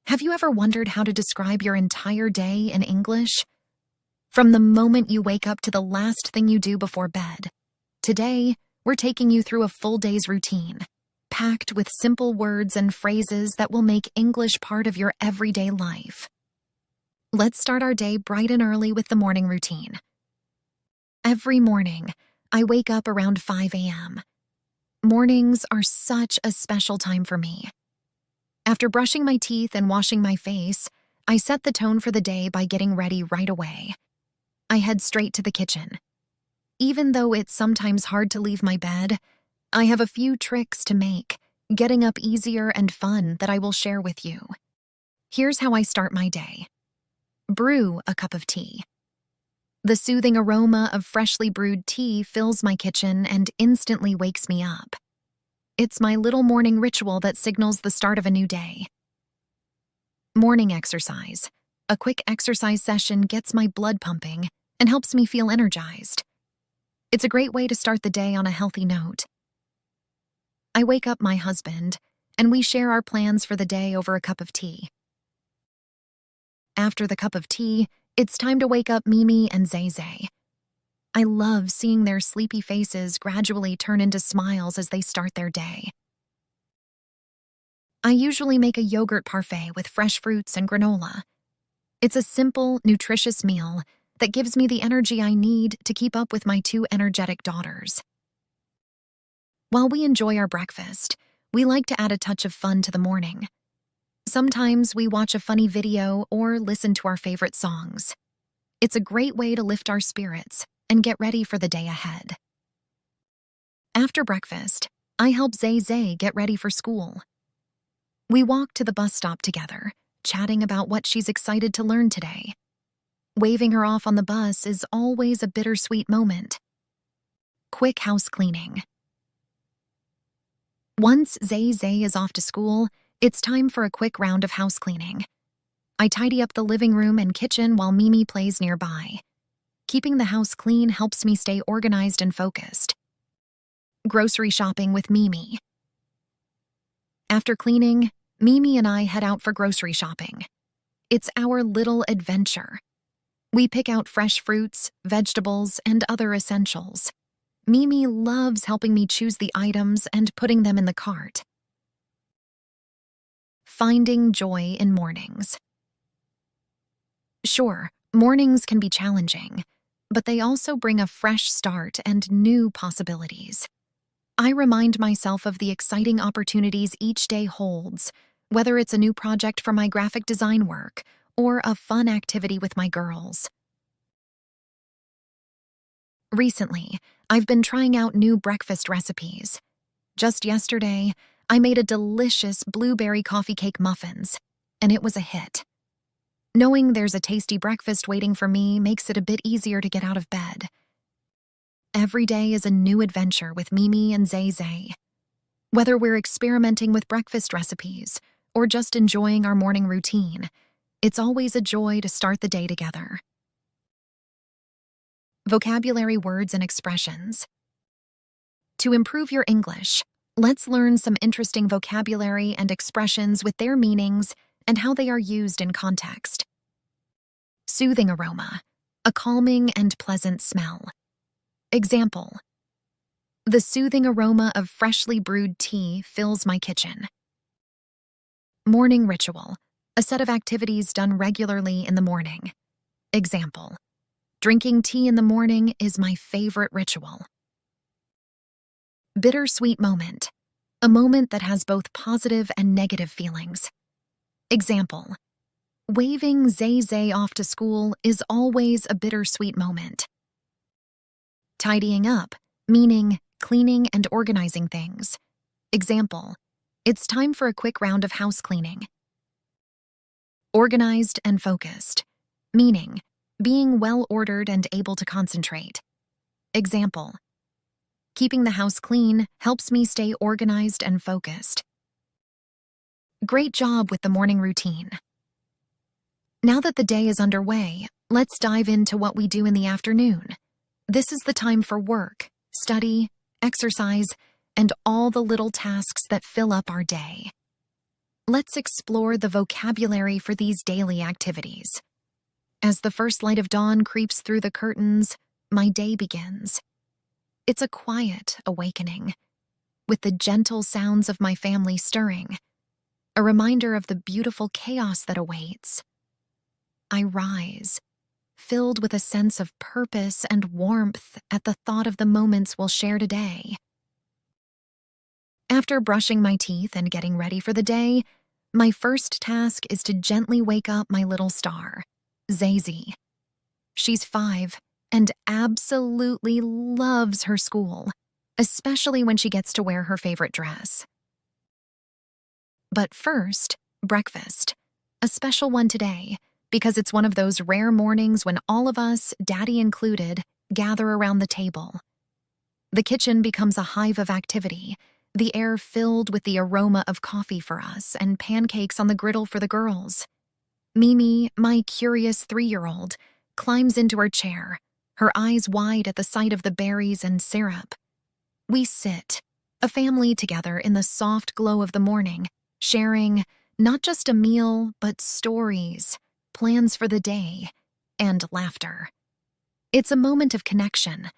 Have you ever wondered how to describe your entire day in English? From the moment you wake up to the last thing you do before bed. Today, we're taking you through a full day's routine, packed with simple words and phrases that will make English part of your everyday life. Let's start our day bright and early with the morning routine. Every morning, I wake up around 5 a.m. Mornings are such a special time for me. After brushing my teeth and washing my face, I set the tone for the day by getting ready right away. I head straight to the kitchen. Even though it's sometimes hard to leave my bed, I have a few tricks to make getting up easier and fun that I will share with you. Here's how I start my day. Brew a cup of tea. The soothing aroma of freshly brewed tea fills my kitchen and instantly wakes me up. It's my little morning ritual that signals the start of a new day. Morning exercise. A quick exercise session gets my blood pumping and helps me feel energized. It's a great way to start the day on a healthy note. I wake up my husband, and we share our plans for the day over a cup of tea. After the cup of tea, it's time to wake up Mimi and Zay Zay. I love seeing their sleepy faces gradually turn into smiles as they start their day. I usually make a yogurt parfait with fresh fruits and granola. It's a simple, nutritious meal that gives me the energy I need to keep up with my two energetic daughters. While we enjoy our breakfast, we like to add a touch of fun to the morning. Sometimes we watch a funny video or listen to our favorite songs. It's a great way to lift our spirits and get ready for the day ahead. After breakfast, I help Zay Zay get ready for school. We walk to the bus stop together, chatting about what she's excited to learn today. Waving her off on the bus is always a bittersweet moment. Quick house cleaning. Once Zay Zay is off to school, it's time for a quick round of house cleaning. I tidy up the living room and kitchen while Mimi plays nearby. Keeping the house clean helps me stay organized and focused. Grocery shopping with Mimi. After cleaning, Mimi and I head out for grocery shopping. It's our little adventure. We pick out fresh fruits, vegetables, and other essentials. Mimi loves helping me choose the items and putting them in the cart. Finding joy in mornings. Sure, mornings can be challenging, but they also bring a fresh start and new possibilities. I remind myself of the exciting opportunities each day holds, whether it's a new project for my graphic design work or a fun activity with my girls. Recently, I've been trying out new breakfast recipes. Just yesterday, I made a delicious blueberry coffee cake muffins, and it was a hit. Knowing there's a tasty breakfast waiting for me makes it a bit easier to get out of bed. Every day is a new adventure with Mimi and Zay Zay. Whether we're experimenting with breakfast recipes or just enjoying our morning routine, it's always a joy to start the day together. Vocabulary words and expressions. To improve your English, let's learn some interesting vocabulary and expressions with their meanings and how they are used in context. Soothing aroma, a calming and pleasant smell. Example: the soothing aroma of freshly brewed tea fills my kitchen. Morning ritual, a set of activities done regularly in the morning. Example: drinking tea in the morning is my favorite ritual. Bittersweet moment, a moment that has both positive and negative feelings. Example: waving Zay Zay off to school is always a bittersweet moment. Tidying up, meaning cleaning and organizing things. Example: it's time for a quick round of house cleaning. Organized and focused, meaning being well-ordered and able to concentrate. Example: keeping the house clean helps me stay organized and focused. Great job with the morning routine. Now that the day is underway, let's dive into what we do in the afternoon. This is the time for work, study, exercise, and all the little tasks that fill up our day. Let's explore the vocabulary for these daily activities. As the first light of dawn creeps through the curtains, my day begins. It's a quiet awakening, with the gentle sounds of my family stirring, a reminder of the beautiful chaos that awaits. I rise, filled with a sense of purpose and warmth at the thought of the moments we'll share today. After brushing my teeth and getting ready for the day, my first task is to gently wake up my little star, Zazie. She's 5 and absolutely loves her school, especially when she gets to wear her favorite dress. But first, breakfast. A special one today, because it's one of those rare mornings when all of us, Daddy included, gather around the table. The kitchen becomes a hive of activity, the air filled with the aroma of coffee for us and pancakes on the griddle for the girls. Mimi, my curious 3-year-old, climbs into her chair, her eyes wide at the sight of the berries and syrup. We sit, a family together in the soft glow of the morning, sharing not just a meal, but stories, plans for the day, and laughter. It's a moment of connection,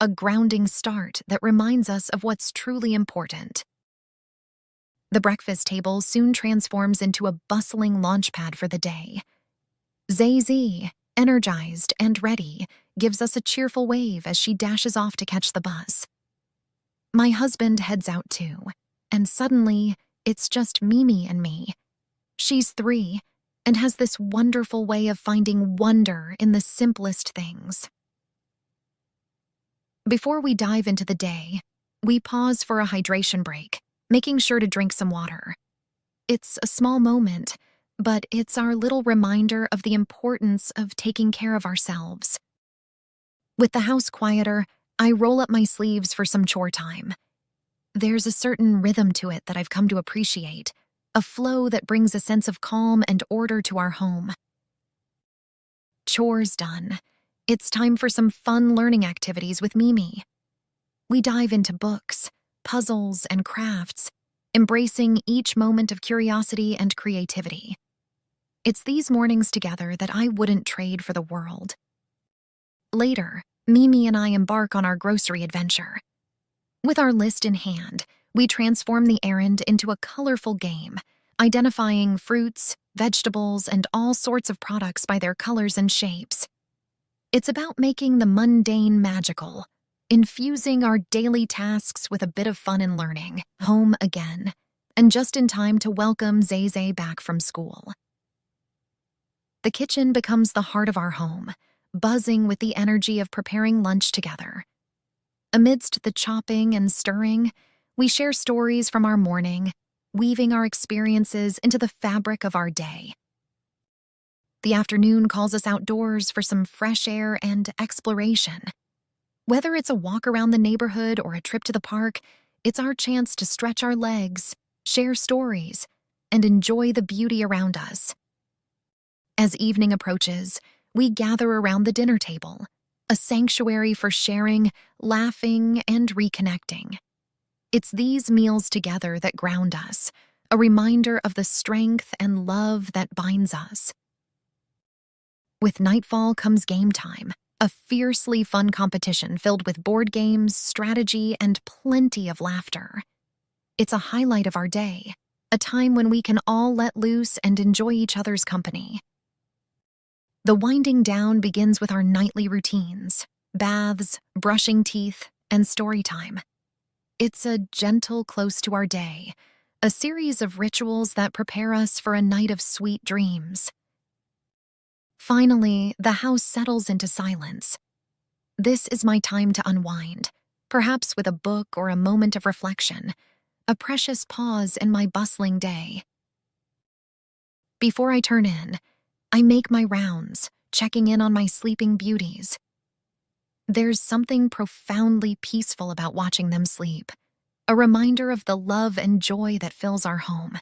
a grounding start that reminds us of what's truly important. The breakfast table soon transforms into a bustling launchpad for the day. Zazie, energized and ready, gives us a cheerful wave as she dashes off to catch the bus. My husband heads out too, and suddenly, it's just Mimi and me. She's 3 and has this wonderful way of finding wonder in the simplest things. Before we dive into the day, we pause for a hydration break, making sure to drink some water. It's a small moment, but it's our little reminder of the importance of taking care of ourselves. With the house quieter, I roll up my sleeves for some chore time. There's a certain rhythm to it that I've come to appreciate, a flow that brings a sense of calm and order to our home. Chores done. It's time for some fun learning activities with Mimi. We dive into books, puzzles, and crafts, embracing each moment of curiosity and creativity. It's these mornings together that I wouldn't trade for the world. Later, Mimi and I embark on our grocery adventure. With our list in hand, we transform the errand into a colorful game, identifying fruits, vegetables, and all sorts of products by their colors and shapes. It's about making the mundane magical, infusing our daily tasks with a bit of fun and learning, home again, and just in time to welcome Zazie back from school. The kitchen becomes the heart of our home, buzzing with the energy of preparing lunch together. Amidst the chopping and stirring, we share stories from our morning, weaving our experiences into the fabric of our day. The afternoon calls us outdoors for some fresh air and exploration. Whether it's a walk around the neighborhood or a trip to the park, it's our chance to stretch our legs, share stories, and enjoy the beauty around us. As evening approaches, we gather around the dinner table, a sanctuary for sharing, laughing, and reconnecting. It's these meals together that ground us, a reminder of the strength and love that binds us. With nightfall comes game time, a fiercely fun competition filled with board games, strategy, and plenty of laughter. It's a highlight of our day, a time when we can all let loose and enjoy each other's company. The winding down begins with our nightly routines, baths, brushing teeth, and story time. It's a gentle close to our day, a series of rituals that prepare us for a night of sweet dreams. Finally, the house settles into silence. This is my time to unwind, perhaps with a book or a moment of reflection, a precious pause in my bustling day. Before I turn in, I make my rounds, checking in on my sleeping beauties. There's something profoundly peaceful about watching them sleep, a reminder of the love and joy that fills our home.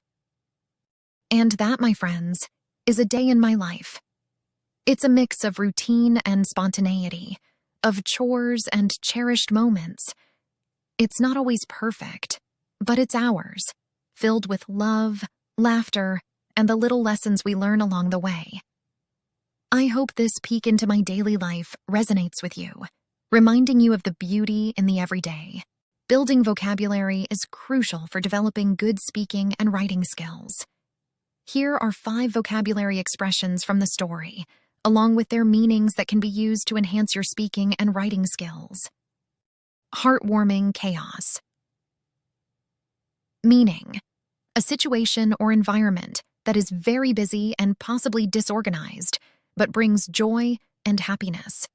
And that, my friends, is a day in my life. It's a mix of routine and spontaneity, of chores and cherished moments. It's not always perfect, but it's ours, filled with love, laughter, and the little lessons we learn along the way. I hope this peek into my daily life resonates with you, reminding you of the beauty in the everyday. Building vocabulary is crucial for developing good speaking and writing skills. Here are 5 vocabulary expressions from the story, along with their meanings that can be used to enhance your speaking and writing skills. Heartwarming chaos. Meaning: a situation or environment that is very busy and possibly disorganized, but brings joy and happiness.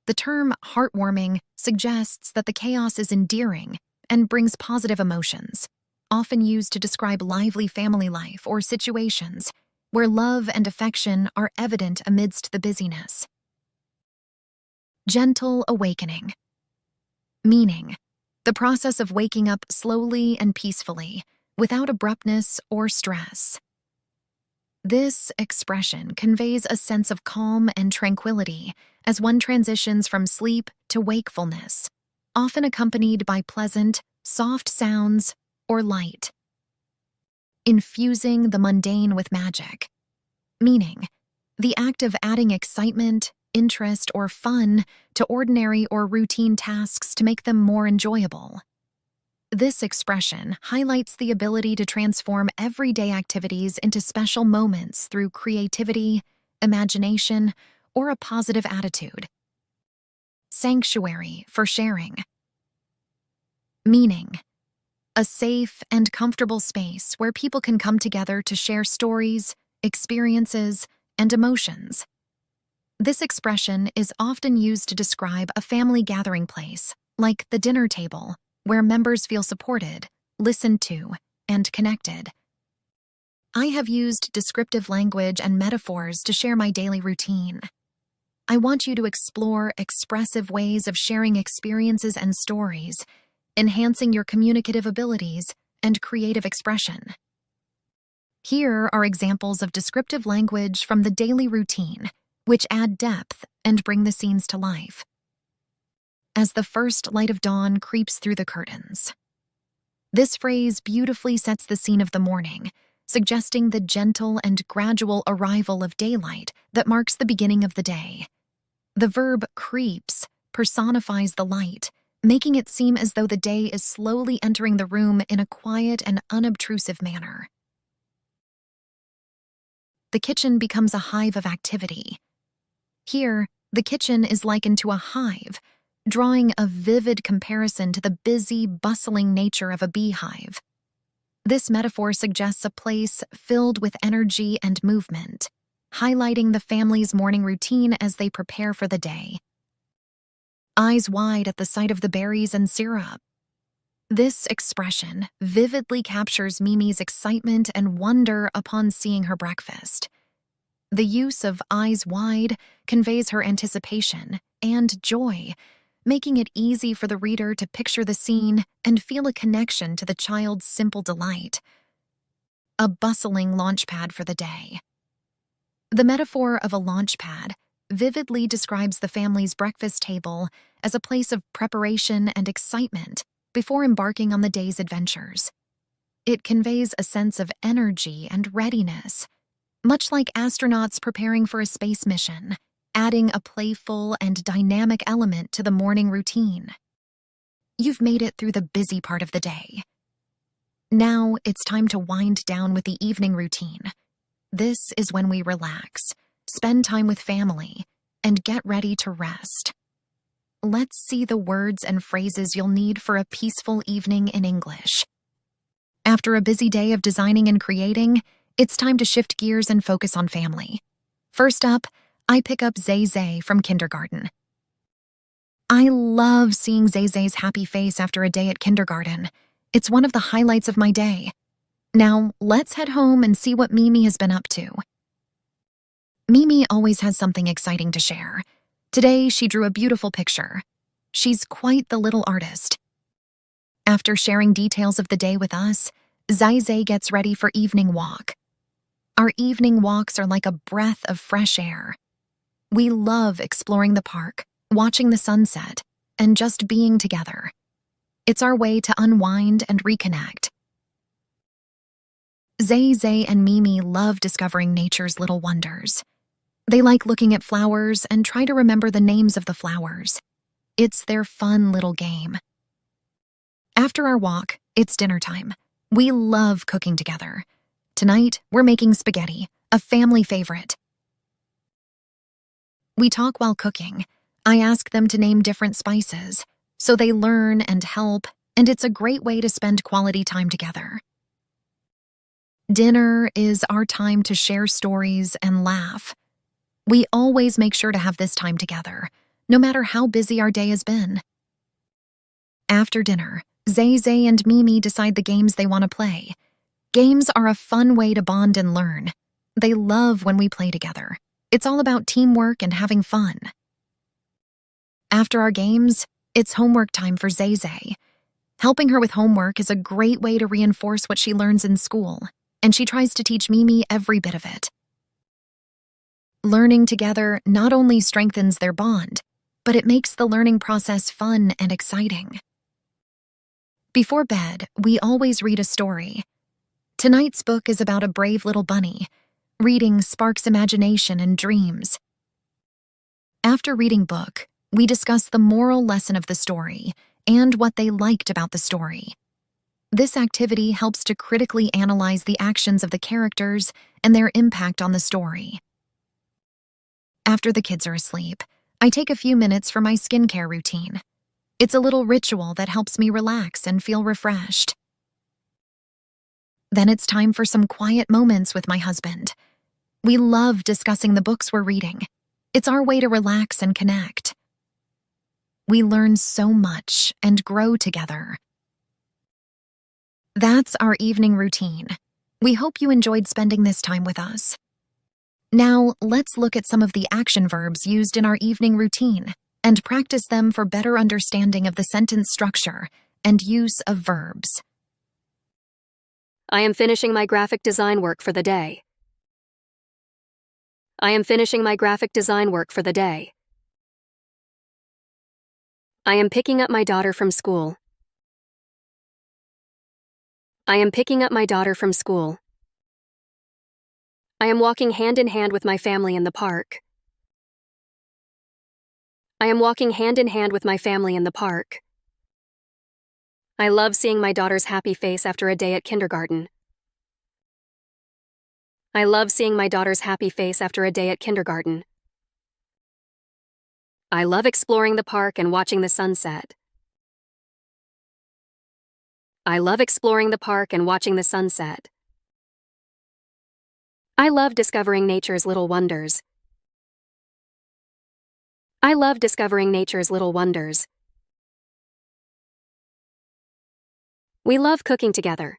The term heartwarming suggests that the chaos is endearing and brings positive emotions, often used to describe lively family life or situations where love and affection are evident amidst the busyness. Gentle awakening. Meaning: the process of waking up slowly and peacefully, without abruptness or stress. This expression conveys a sense of calm and tranquility as one transitions from sleep to wakefulness, often accompanied by pleasant, soft sounds or light. Infusing the mundane with magic. Meaning: the act of adding excitement, interest, or fun to ordinary or routine tasks to make them more enjoyable. This expression highlights the ability to transform everyday activities into special moments through creativity, imagination, or a positive attitude. Sanctuary for sharing. Meaning: a safe and comfortable space where people can come together to share stories, experiences, and emotions. This expression is often used to describe a family gathering place, like the dinner table, where members feel supported, listened to, and connected. I have used descriptive language and metaphors to share my daily routine. I want you to explore expressive ways of sharing experiences and stories, enhancing your communicative abilities and creative expression. Here are examples of descriptive language from the daily routine, which add depth and bring the scenes to life. As the first light of dawn creeps through the curtains. This phrase beautifully sets the scene of the morning, suggesting the gentle and gradual arrival of daylight that marks the beginning of the day. The verb creeps personifies the light, making it seem as though the day is slowly entering the room in a quiet and unobtrusive manner. The kitchen becomes a hive of activity. Here, the kitchen is likened to a hive, drawing a vivid comparison to the busy, bustling nature of a beehive. This metaphor suggests a place filled with energy and movement, highlighting the family's morning routine as they prepare for the day. Eyes wide at the sight of the berries and syrup. This expression vividly captures Mimi's excitement and wonder upon seeing her breakfast. The use of eyes wide conveys her anticipation and joy, making it easy for the reader to picture the scene and feel a connection to the child's simple delight. A bustling launch pad for the day. The metaphor of a launch pad vividly describes the family's breakfast table as a place of preparation and excitement before embarking on the day's adventures. It conveys a sense of energy and readiness, much like astronauts preparing for a space mission, adding a playful and dynamic element to the morning routine. You've made it through the busy part of the day. Now it's time to wind down with the evening routine. This is when we relax, spend time with family, and get ready to rest. Let's see the words and phrases you'll need for a peaceful evening in English. After a busy day of designing and creating, it's time to shift gears and focus on family. First up, I pick up Zay Zay from kindergarten. I love seeing Zay Zay's happy face after a day at kindergarten. It's one of the highlights of my day. Now, let's head home and see what Mimi has been up to. Mimi always has something exciting to share. Today, she drew a beautiful picture. She's quite the little artist. After sharing details of the day with us, Zay Zay gets ready for evening walk. Our evening walks are like a breath of fresh air. We love exploring the park, watching the sunset, and just being together. It's our way to unwind and reconnect. Zay, Zay, and Mimi love discovering nature's little wonders. They like looking at flowers and try to remember the names of the flowers. It's their fun little game. After our walk, it's dinner time. We love cooking together. Tonight, we're making spaghetti, a family favorite. We talk while cooking. I ask them to name different spices, so they learn and help, and it's a great way to spend quality time together. Dinner is our time to share stories and laugh. We always make sure to have this time together, no matter how busy our day has been. After dinner, Zay, Zay, and Mimi decide the games they want to play. Games are a fun way to bond and learn. They love when we play together. It's all about teamwork and having fun. After our games, it's homework time for Zay Zay. Helping her with homework is a great way to reinforce what she learns in school, and she tries to teach Mimi every bit of it. Learning together not only strengthens their bond, but it makes the learning process fun and exciting. Before bed, we always read a story. Tonight's book is about a brave little bunny. Reading sparks imagination and dreams. After reading book, we discuss the moral lesson of the story and what they liked about the story. This activity helps to critically analyze the actions of the characters and their impact on the story. After the kids are asleep, I take a few minutes for my skincare routine. It's a little ritual that helps me relax and feel refreshed. Then it's time for some quiet moments with my husband. We love discussing the books we're reading. It's our way to relax and connect. We learn so much and grow together. That's our evening routine. We hope you enjoyed spending this time with us. Now, let's look at some of the action verbs used in our evening routine and practice them for better understanding of the sentence structure and use of verbs. I am finishing my graphic design work for the day. I am finishing my graphic design work for the day. I am picking up my daughter from school. I am picking up my daughter from school. I am walking hand in hand with my family in the park. I am walking hand in hand with my family in the park. I love seeing my daughter's happy face after a day at kindergarten. I love seeing my daughter's happy face after a day at kindergarten. I love exploring the park and watching the sunset. I love exploring the park and watching the sunset. I love discovering nature's little wonders. I love discovering nature's little wonders. We love cooking together.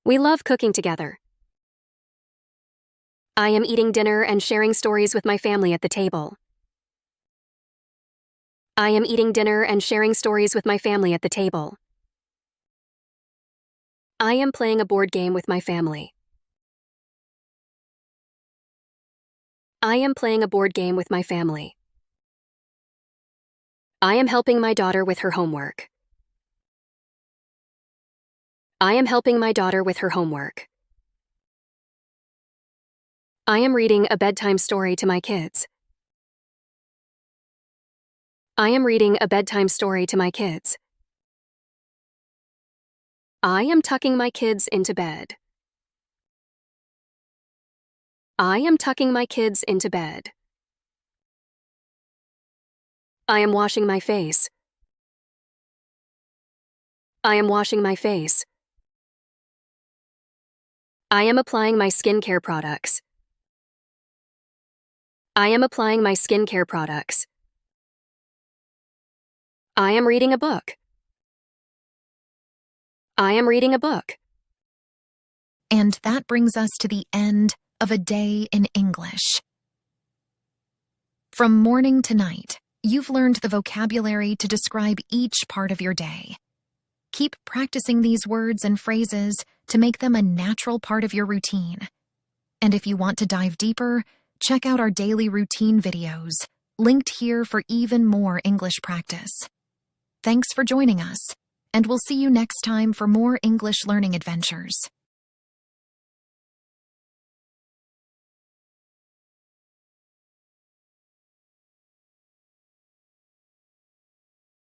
We love cooking together. I am eating dinner and sharing stories with my family at the table. I am eating dinner and sharing stories with my family at the table. I am playing a board game with my family. I am playing a board game with my family. I am helping my daughter with her homework. I am helping my daughter with her homework. I am reading a bedtime story to my kids. I am reading a bedtime story to my kids. I am tucking my kids into bed. I am tucking my kids into bed. I am washing my face. I am washing my face. I am applying my skincare products. I am applying my skincare products. I am reading a book. I am reading a book. And that brings us to the end of a day in English. From morning to night, you've learned the vocabulary to describe each part of your day. Keep practicing these words and phrases to make them a natural part of your routine. And if you want to dive deeper, check out our daily routine videos, linked here for even more English practice. Thanks for joining us, and we'll see you next time for more English learning adventures.